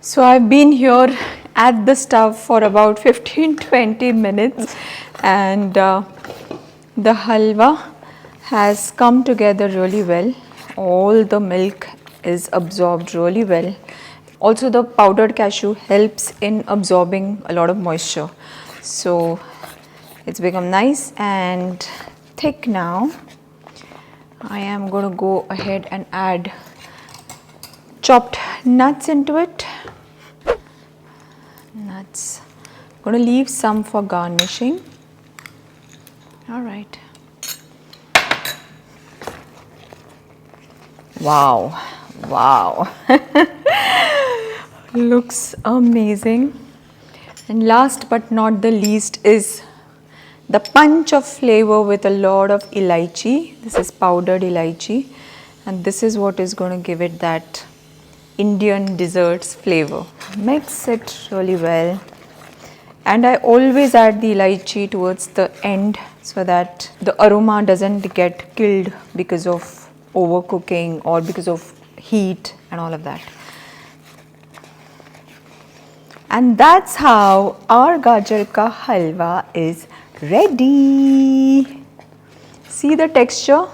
So I've been here at the stove for about 15-20 minutes and the halwa has come together really well. All the milk is absorbed really well. Also the powdered cashew helps in absorbing a lot of moisture. So it's become nice and thick now. I am going to go ahead and add chopped nuts into it. Nuts. I'm going to leave some for garnishing. All right. Wow, wow. Looks amazing. And last but not the least is the punch of flavor with a lot of elaichi. This is powdered elaichi, and this is what is going to give it that Indian desserts flavor. Mix it really well. And I always add the elaichi towards the end so that the aroma doesn't get killed because of overcooking or because of heat and all of that. And that's how our Gajar Ka Halwa is ready. See the texture?